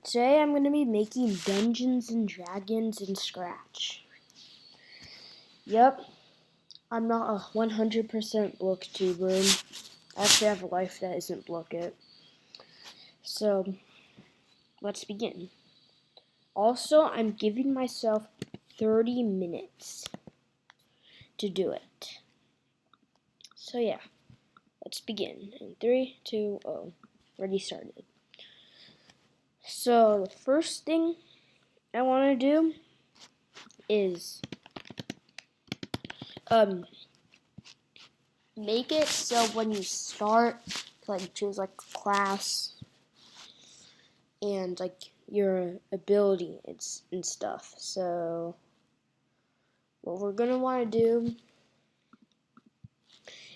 Today I'm going to be making Dungeons and Dragons in Scratch. Yep, I'm not a 100% booktuber. I actually have a life that isn't blooket. So, let's begin. Also, I'm giving myself 30 minutes to do it. So yeah, let's begin. In 3, 2, 0. Already started. So, the first thing I want to do is make it so when you start, choose a class and your ability and stuff. So what we're gonna want to do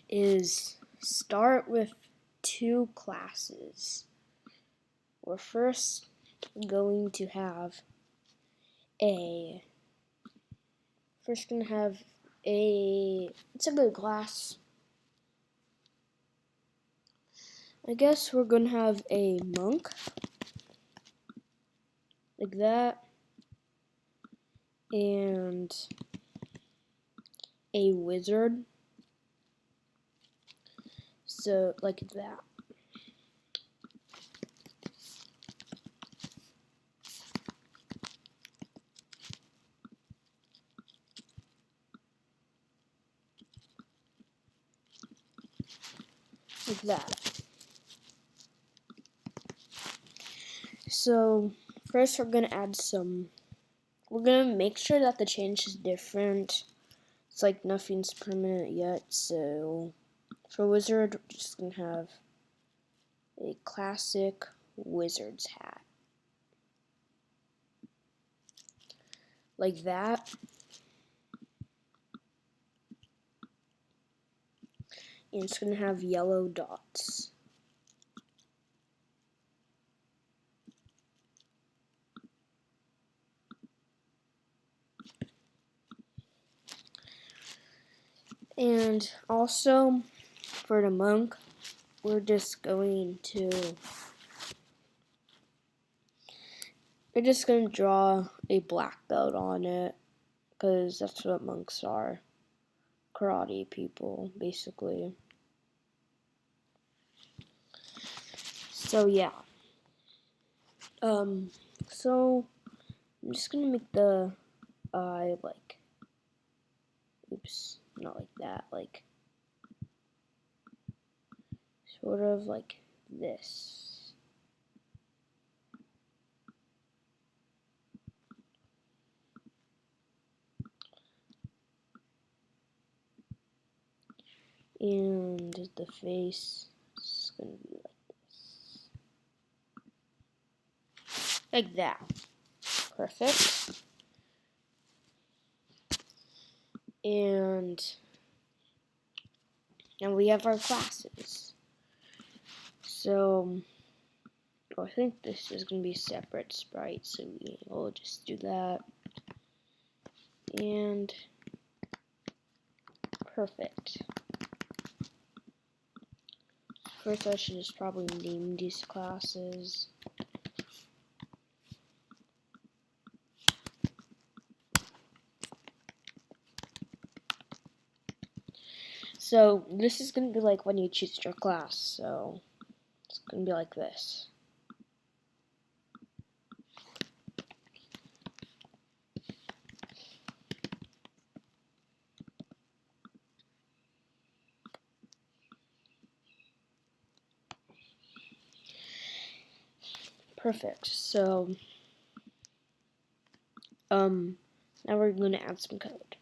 is start with 2 classes. We're first going to have it's a good class. I guess we're gonna have a monk, like that, and a wizard, so like that. Like that. So first we're gonna make sure that the change is different. It's like nothing's permanent yet, so for wizard we're just gonna have a classic wizard's hat. Like that. And it's gonna have yellow dots. And also, for the monk, we're just going to draw a black belt on it, because that's what monks are. Karate people, basically. So yeah. So I'm just gonna make the eye not like that, sort of like this. And the face is gonna be like this. Like that. Perfect. And now we have our classes. So I think this is going to be separate sprites, so we'll just do that. And perfect. First I should just probably name these classes. So this is going to be like when you choose your class, so it's going to be like this. Perfect. So now we're going to add some code.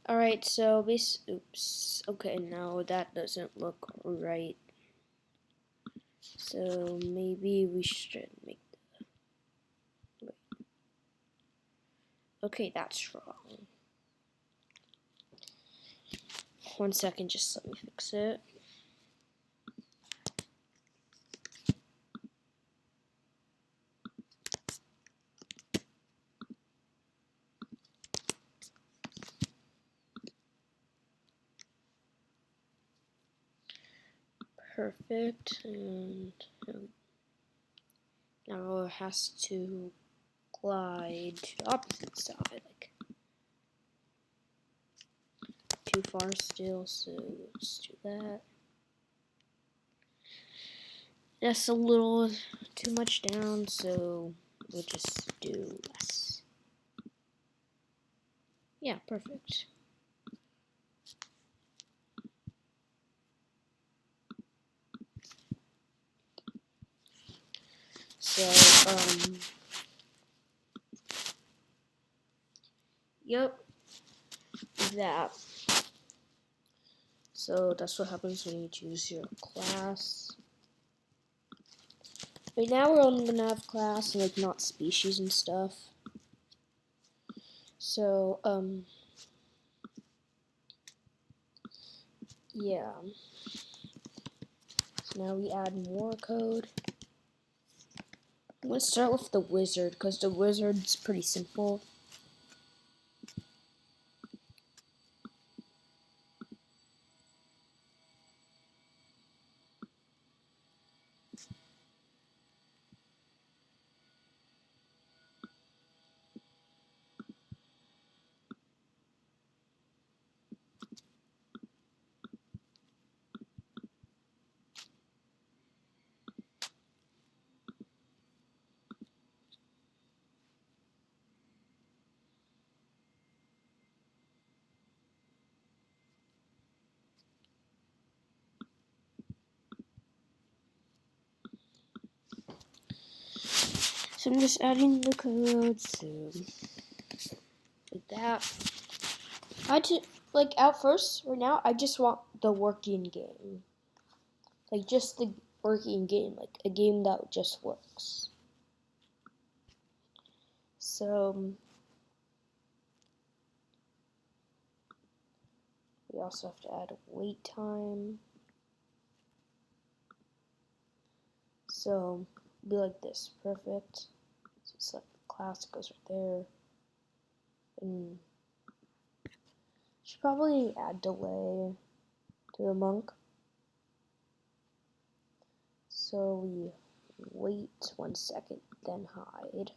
Alright, so oops. Okay, no, that doesn't look right. So maybe we should make okay, that's wrong. 1 second, just let me fix it. Perfect, and now it has to glide to the opposite side, like too far still, so let's do that. That's a little too much down, so we'll just do less. Yeah, perfect. So, yep, that. So that's what happens when you choose your class. Right now we're only gonna have class and like not species and stuff. So, yeah. So now we add more code. I'm gonna start with the wizard because the wizard's pretty simple. So I'm just adding the code, so like that. Like at first, right now, I just want the working game. Like just the working game, like a game that just works. So we also have to add a wait time. So be like this, perfect. So select the class, it goes right there. And should probably add delay to the monk. So we wait 1 second, then hide.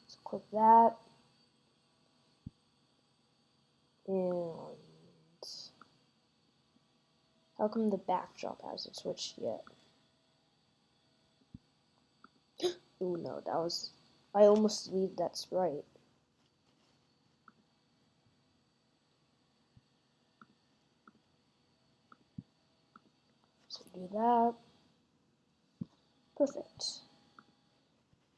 So click that. And how come the backdrop hasn't switched yet? Oh no, I almost deleted that sprite. So do that. Perfect.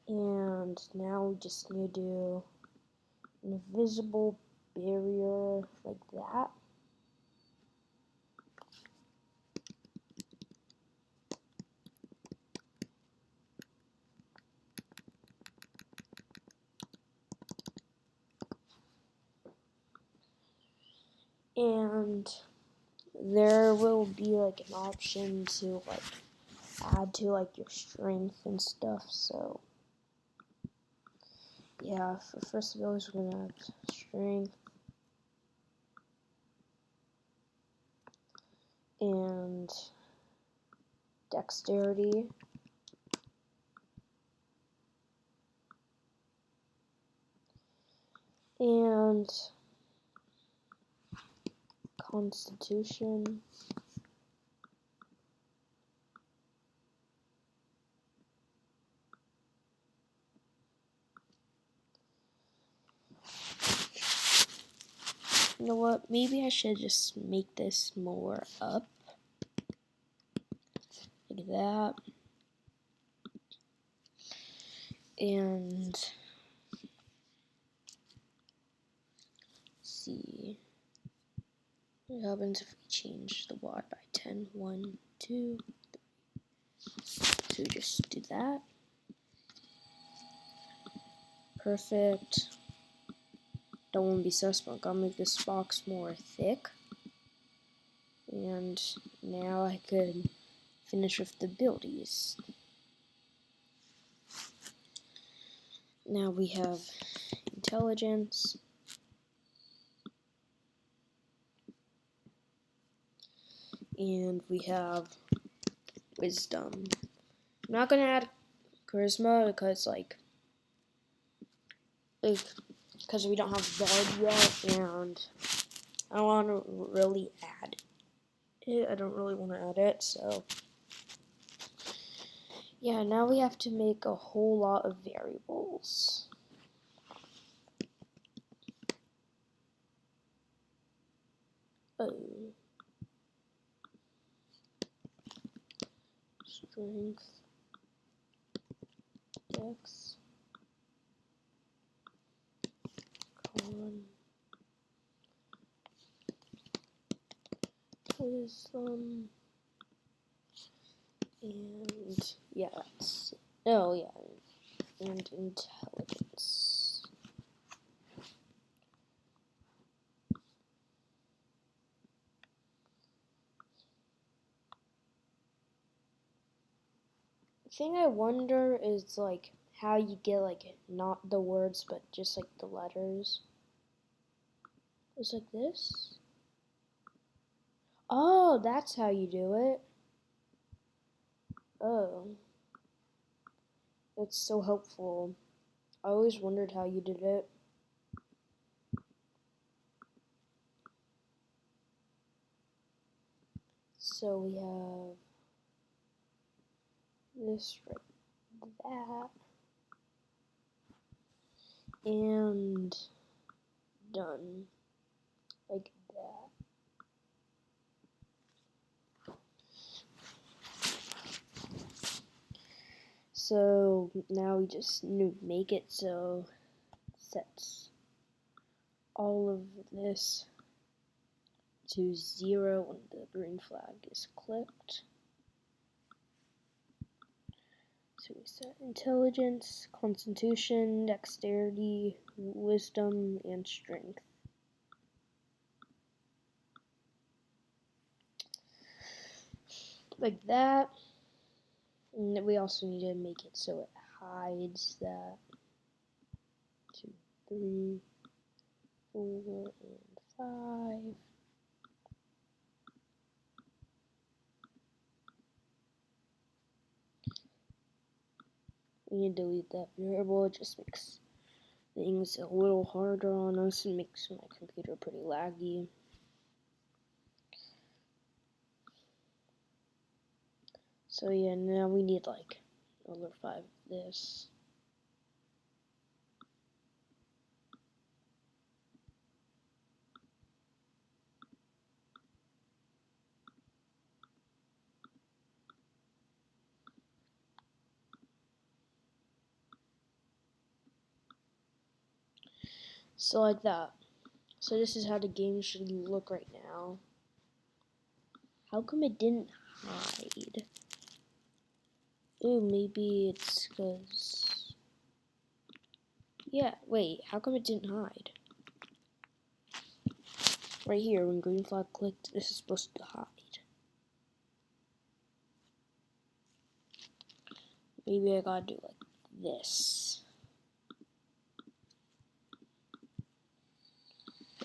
And now we just need to do an invisible barrier like that. And there will be like an option to like add to like your strength and stuff. So yeah, for first abilities we're gonna have strength and dexterity. And constitution. You know what? Maybe I should just make this more up. Like that. And What happens if we change the Y by 10? 1, 2, 3. So we just do that. Perfect. Don't want to be suspect. I'll make this box more thick. And now I could finish with the abilities. Now we have intelligence. And we have wisdom. I'm not gonna add charisma because because we don't have bard yet, and I don't want to really add it. I don't really want to add it, so yeah. Now we have to make a whole lot of variables. Strength, dex, con, wisdom, and yeah, and intelligence. The thing I wonder is how you get not the words but just the letters. It's like this. Oh, that's how you do it. Oh, that's so helpful. I always wondered how you did it. So we have this right that and done like that. So now we just make it so it sets all of this to 0 when the green flag is clicked. So we set intelligence, constitution, dexterity, wisdom, and strength. Like that. And we also need to make it so it hides that. 2, 3, 4, and 5. We need to delete that variable. It just makes things a little harder on us and makes my computer pretty laggy. So yeah, now we need another 5 of this. So like that. So this is how the game should look right now. How come it didn't hide? Ooh, maybe it's because... Yeah, wait, how come it didn't hide? Right here, when green flag clicked, this is supposed to hide. Maybe I gotta do like this.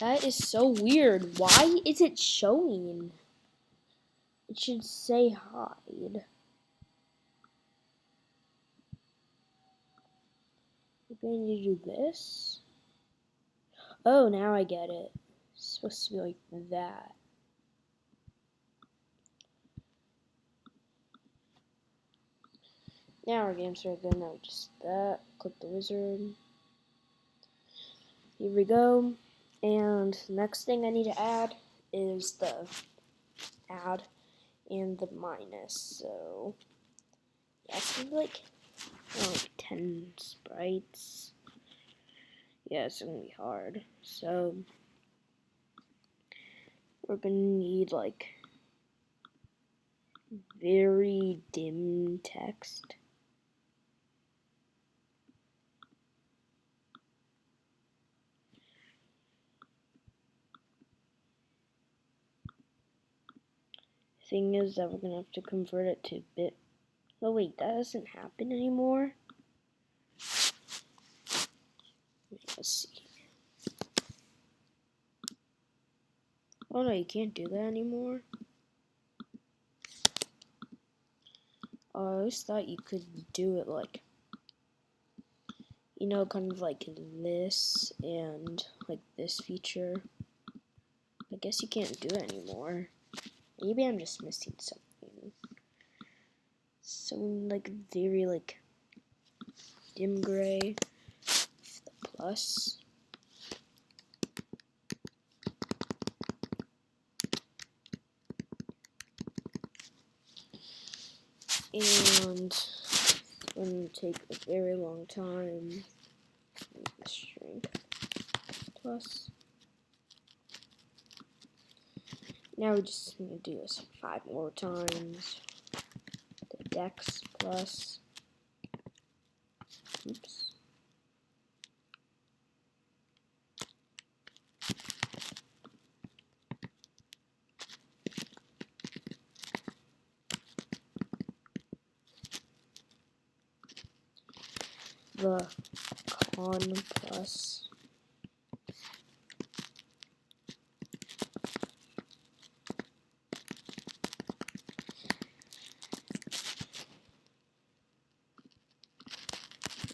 That is so weird. Why is it showing? It should say hide. Maybe I need to do this. Oh, now I get it. It's supposed to be like that. Now our game's very good. Now we just that. Click the wizard. Here we go. And next thing I need to add is the add and the minus. So yeah, it's gonna be like 10 sprites. Yeah, it's gonna be hard. So we're gonna need like very dim text. Thing is that we're gonna have to convert it to bit. Oh wait, that doesn't happen anymore. Let's see. Oh no, you can't do that anymore. I always thought you could do it like, you know, kind of like this and like this feature. I guess you can't do it anymore. Maybe I'm just missing something. So like very like dim gray with the plus. And it's going to take a very long time. The strength plus. Now we're just going to do this 5 more times. The dex plus. Oops. The con plus.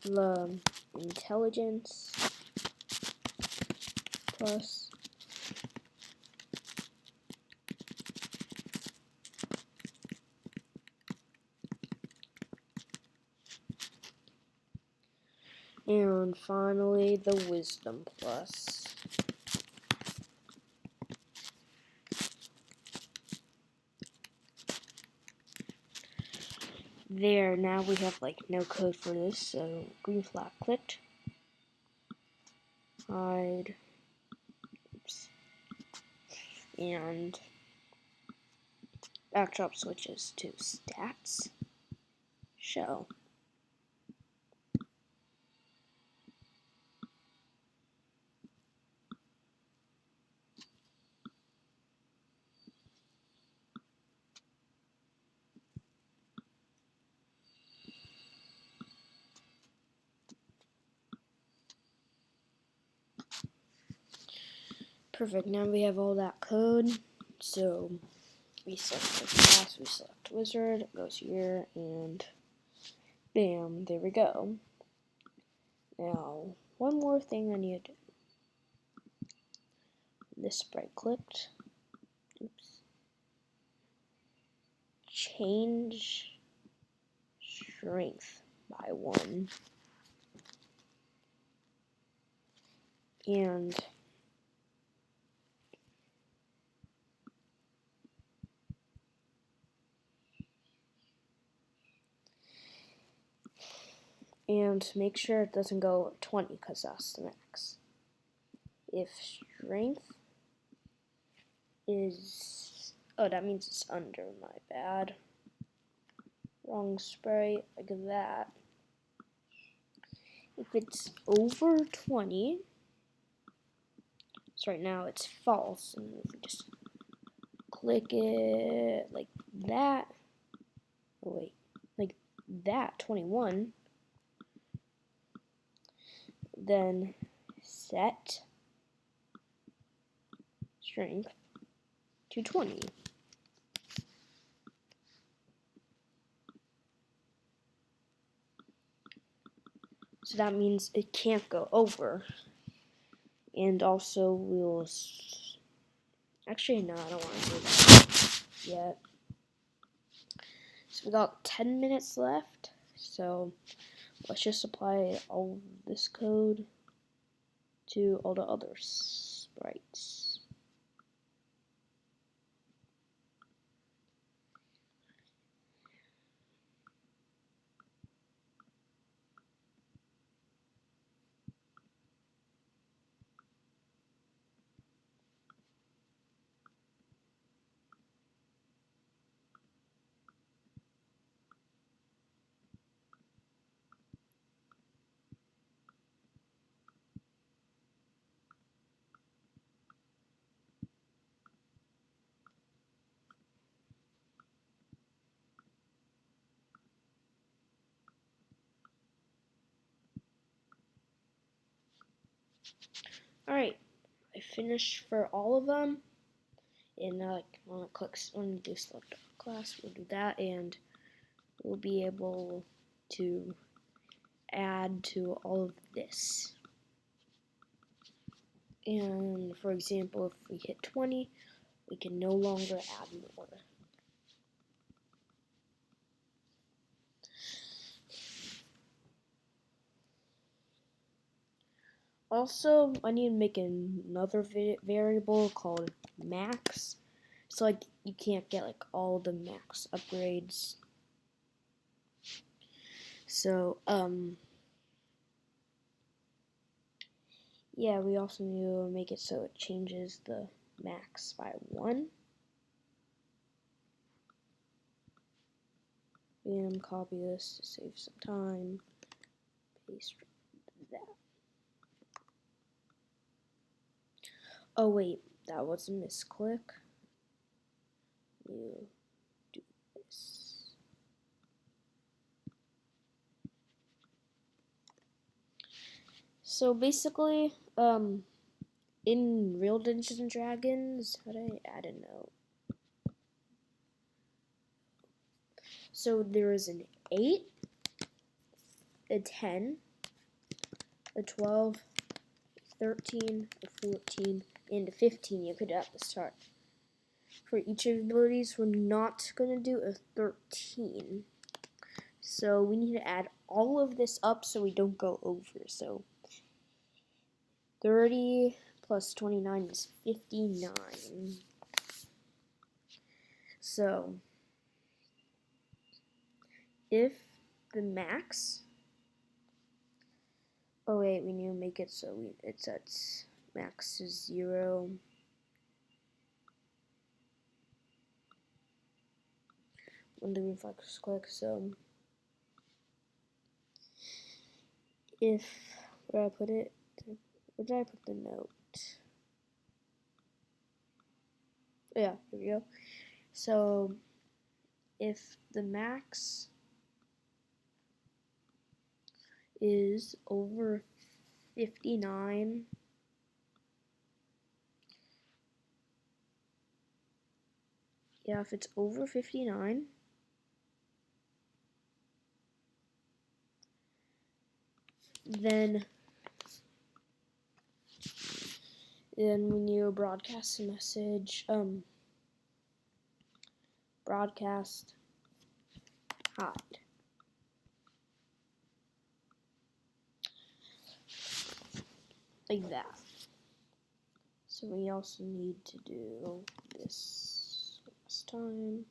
The intelligence plus. And finally, the wisdom plus. There, now we have like no code for this, so green flag clicked. Hide. Oops. And backdrop switches to stats. Show. Perfect, now we have all that code. So we select the class, we select wizard, it goes here, and bam, there we go. Now, one more thing I need to do. This sprite clicked. Oops. Change strength by 1. And make sure it doesn't go 20 because that's the max. If strength is, oh, that means it's under, my bad. Wrong sprite, like that. If it's over 20, so right now it's false, and if we just click it like that, oh wait, like that, 21, then set strength to 20. So that means it can't go over. And also we'll, actually no, I don't want to do that yet. So we got 10 minutes left, so let's just apply all this code to all the other sprites. Alright, I finished for all of them. And when we do select class, we'll do that, and we'll be able to add to all of this. And for example, if we hit 20, we can no longer add more. Also, I need to make another variable called max. So like you can't get like all the max upgrades. So yeah, we also need to make it so it changes the max by 1. And copy this to save some time. Paste that. Oh wait, that was a misclick. You do this. So basically, in real Dungeons and Dragons, how do I add a note? So there is an 8, a 10, a 12, a 13, a 14, and a 15 you could add at the start. For each of the abilities, we're not going to do a 13. So we need to add all of this up so we don't go over. So 30 plus 29 is 59. So if the max, oh wait, we need to make it so it sets max to 0. When the reflex click, so if, where did I put it? Where did I put the note? Yeah, here we go. So if the max is over 59, yeah, if it's over 59, then when you broadcast a message, broadcast hide. Like that. So we also need to do this last time.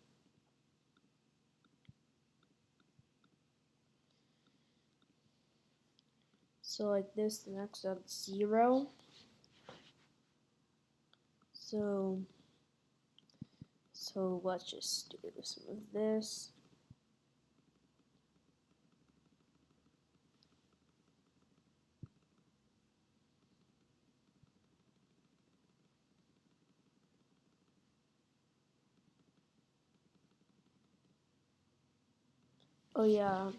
So like this, the next up 0. So let's just do some of this. Oh yeah,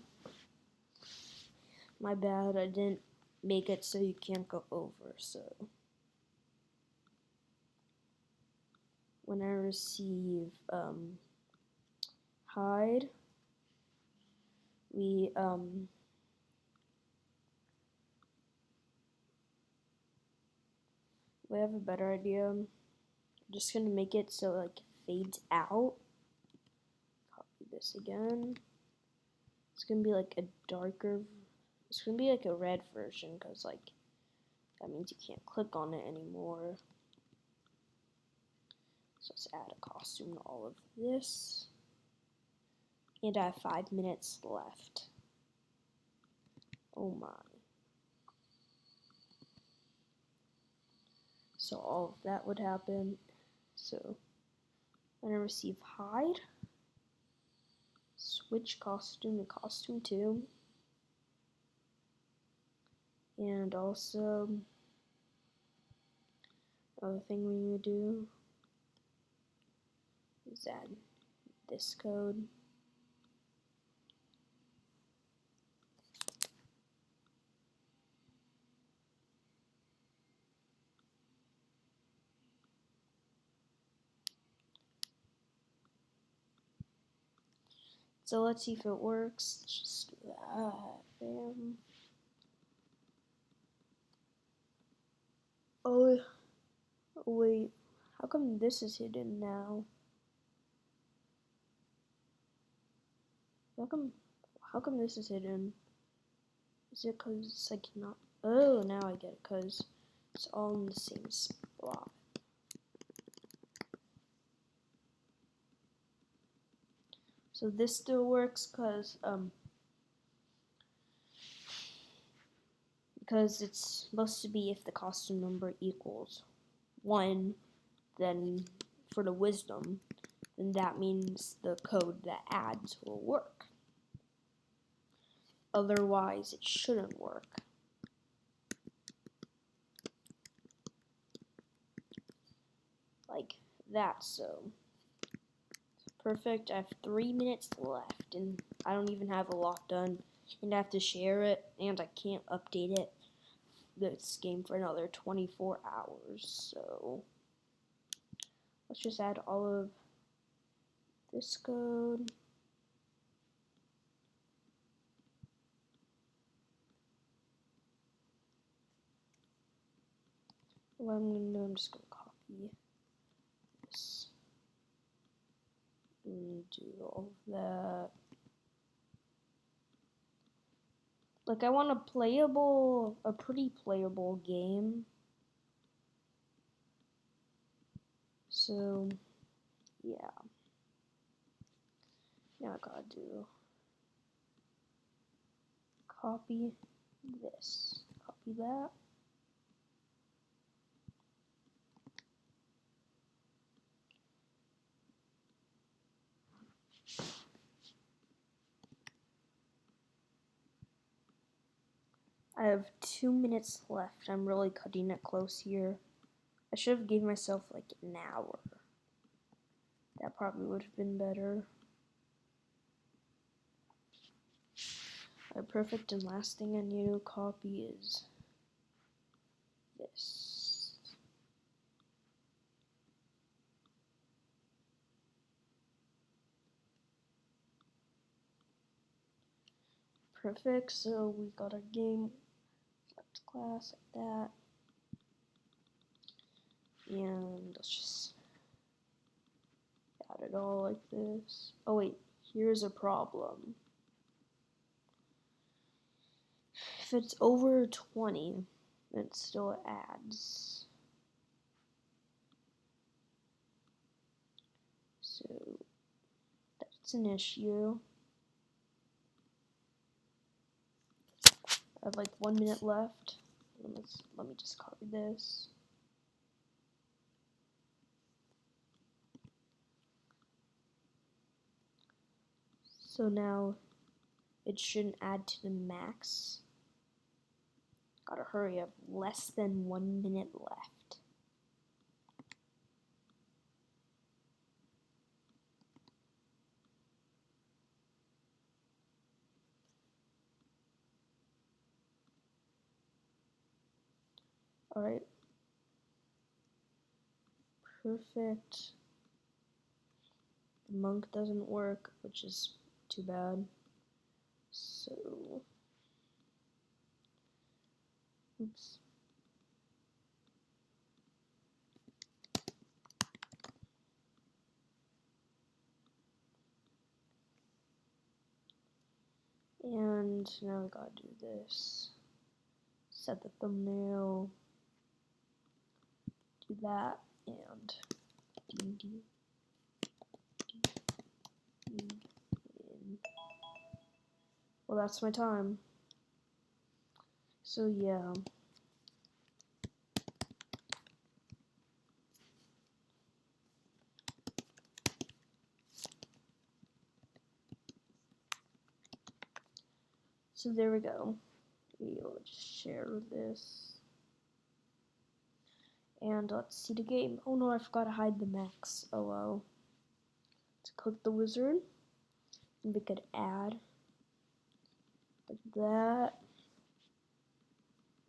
my bad, I didn't make it so you can't go over, so when I receive hide, we have a better idea. I'm just gonna make it so like it fades out. Copy this again. It's gonna be like a darker, it's gonna be like a red version, because like that means you can't click on it anymore. So let's add a costume to all of this. And I have 5 minutes left. Oh my. So all of that would happen. So when I receive hide, switch costume to costume 2. And also, another thing we need to do is add this code. So let's see if it works. Let's just do that. Bam. Oh, wait. How come this is hidden now? How come this is hidden? Is it because I cannot? Oh, now I get it, because it's all in the same spot. So this still works because it's supposed to be if the costume number equals 1, then for the wisdom, then that means the code that adds will work. Otherwise, it shouldn't work. Like that, so. Perfect. I have 3 minutes left, and I don't even have a lot done, and I have to share it, and I can't update it, this game, for another 24 hours, so let's just add all of this code. What I'm going to do, I'm just going to copy this and do all of that. Like, I want a pretty playable game. So, yeah. Now I gotta do copy this, copy that. I have 2 minutes left. I'm really cutting it close here. I should have given myself like an hour. That probably would have been better. Alright, perfect. And last thing I need to copy is this. Perfect. So we got our game. Select class like that. And let's just add it all like this. Oh wait, here's a problem. If it's over 20, it still adds. So that's an issue. I have like 1 minute left. Let me just copy this. So now it shouldn't add to the max. Gotta hurry up. Less than 1 minute left. Alright. Perfect. The monk doesn't work, which is too bad. So, oops. And now we gotta do this. Set the thumbnail. Do that, and well, that's my time. So yeah. So there we go. We'll just share this. And let's see the game. Oh no, I forgot to hide the max. Oh well. Let's click the wizard. And we could add like that.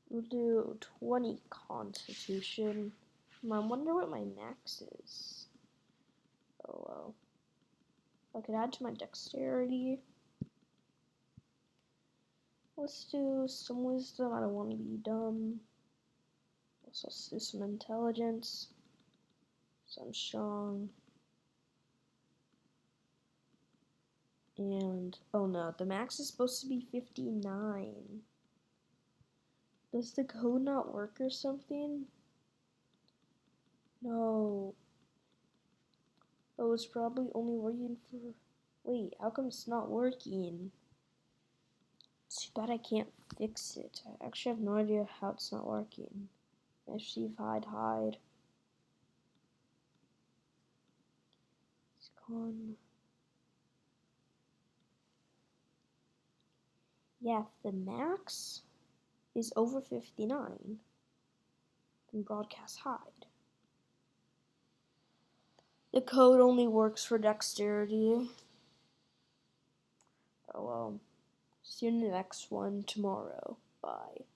We'll do 20 constitution. I wonder what my max is. Oh well. I could add to my dexterity. Let's do some wisdom. I don't want to be dumb. Let's do some intelligence. Some strong. And, oh no, the max is supposed to be 59. Does the code not work or something? No. Oh, it's probably only working for... Wait, how come it's not working? Too bad I can't fix it. I actually have no idea how it's not working. Receive, hide. It's gone. Yeah, if the max is over 59, then broadcast hide. The code only works for dexterity. Oh well. See you in the next one tomorrow. Bye.